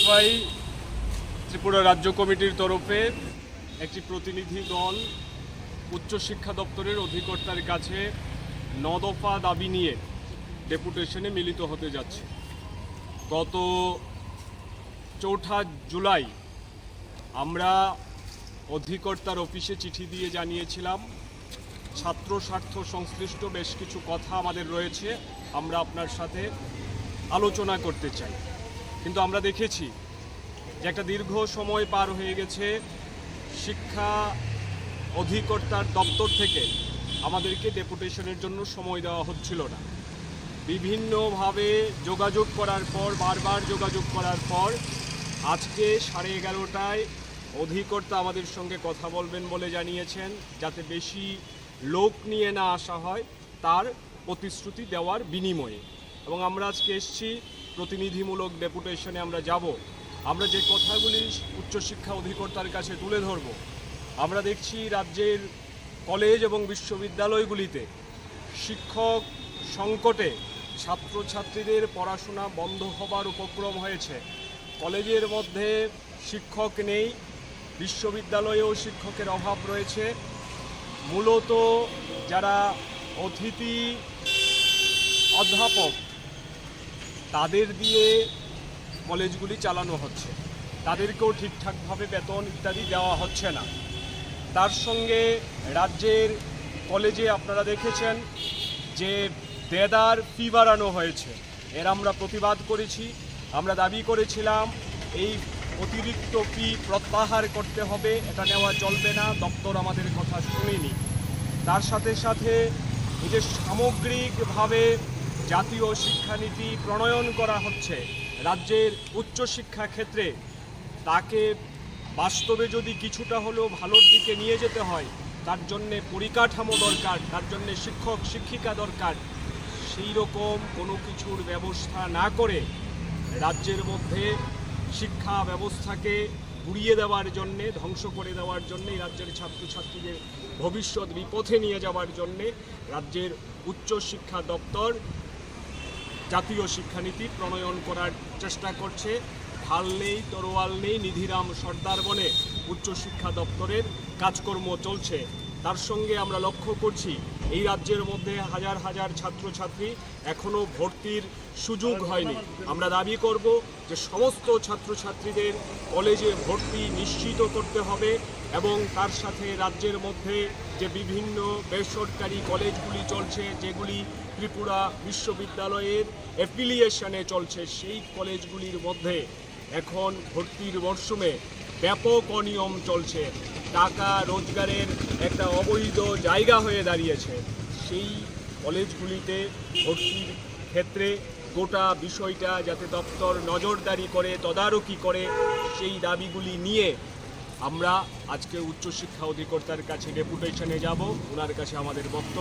SFI Tripura রাজ্য কমিটির তরফে একটি প্রতিনিধি দল উচ্চশিক্ষা দপ্তরের অধিকর্তার কাছে 9 দফা দাবি নিয়ে ডেপুটেশনে মিলিত হতে যাচ্ছে। গত 4 জুলাই আমরা অধিকর্তার অফিসে চিঠি দিয়ে জানিয়েছিলাম ছাত্র স্বার্থ সংশ্লিষ্ট বেশ কিছু কথা আমাদের রয়েছে, আমরা আপনার সাথে আলোচনা করতে চাই। কিন্তু আমরা দেখেছি যে একটা দীর্ঘ সময় পার হয়ে গেছে, শিক্ষা অধিকর্তার দপ্তর থেকে আমাদেরকে ডেপুটেশনের জন্য সময় দেওয়া হচ্ছিল না। বিভিন্নভাবে যোগাযোগ করার পর, বারবার যোগাযোগ করার পর আজকে 11:30টায় অধিকর্তা আমাদের সঙ্গে কথা বলবেন বলে জানিয়েছেন, যাতে বেশি লোক নিয়ে না আসা হয় তার প্রতিশ্রুতি দেওয়ার বিনিময়ে। এবং আমরা আজকে এসেছি প্রতিনিধিমূলক ডেপুটেশনে আমরা যাব। আমরা যে কথাগুলি উচ্চশিক্ষা অধিকর্তার কাছে তুলে ধরব, আমরা দেখছি রাজ্যের কলেজ এবং বিশ্ববিদ্যালয়গুলিতে শিক্ষক সংকটে ছাত্রছাত্রীদের পড়াশোনা বন্ধ হবার উপক্রম হয়েছে। কলেজের মধ্যে শিক্ষক নেই, বিশ্ববিদ্যালয়েও শিক্ষকের অভাব রয়েছে। মূলত যারা অতিথি অধ্যাপক তাদের দিয়ে কলেজগুলি চালানো হচ্ছে, তাদেরকেও ঠিকঠাকভাবে বেতন ইত্যাদি দেওয়া হচ্ছে না। তার সঙ্গে রাজ্যের কলেজে আপনারা দেখেছেন যে দেদার ফি বাড়ানো হয়েছে, এর আমরা প্রতিবাদ করেছি। আমরা দাবি করেছিলাম এই অতিরিক্ত ফি প্রত্যাহার করতে হবে, এটা নেওয়া চলবে না। দপ্তর আমাদের কথা শুনেনি। তার সাথে সাথে এই যে সামগ্রিকভাবে জাতীয় শিক্ষানীতি প্রণয়ন করা হচ্ছে রাজ্যের উচ্চশিক্ষা ক্ষেত্রে, তাকে বাস্তবে যদি কিছুটা হলেও ভালোর দিকে নিয়ে যেতে হয়, তার জন্যে পরিকাঠামো দরকার, তার জন্যে শিক্ষক শিক্ষিকা দরকার। সেই রকম কোনো কিছুর ব্যবস্থা না করে রাজ্যের মধ্যে শিক্ষা ব্যবস্থাকে গুড়িয়ে দেওয়ার জন্যে, ধ্বংস করে দেওয়ার জন্যে, রাজ্যের ছাত্রছাত্রীদের ভবিষ্যৎ বিপথে নিয়ে যাওয়ার জন্যে রাজ্যের উচ্চশিক্ষা দপ্তর জাতীয় শিক্ষানীতি প্রণয়ন করার চেষ্টা করছে। ঢাল নেই, তরোয়াল নেই, নিধিরাম সর্দার বনে উচ্চশিক্ষা দপ্তরের কাজকর্ম চলছে। তার সঙ্গে আমরা লক্ষ্য করছি এই রাজ্যের মধ্যে হাজার হাজার ছাত্রছাত্রী এখনও ভর্তির সুযোগ হয়নি। আমরা দাবি করব যে সমস্ত ছাত্রছাত্রীদের কলেজে ভর্তি নিশ্চিত করতে হবে এবং তার সাথে রাজ্যের মধ্যে যে বিভিন্ন বেসরকারি কলেজগুলি চলছে, যেগুলি ত্রিপুরা বিশ্ববিদ্যালয়ের অ্যাফিলিয়েশনে চলছে, সেই কলেজগুলির মধ্যে এখন ভর্তির মরশুমে ব্যাপক অনিয়ম চলছে, টাকা রোজগারের একটা অবৈধ জায়গা হয়ে দাঁড়িয়েছে। সেই কলেজগুলিতে ভর্তির ক্ষেত্রে গোটা বিষয়টা যাতে দপ্তর নজরদারি করে, তদারকি করে, সেই দাবিগুলি নিয়ে আমরা আজকে উচ্চশিক্ষা অধিকর্তার কাছে ডেপুটেশনে যাব। ওনার কাছে আমাদের বক্তব্য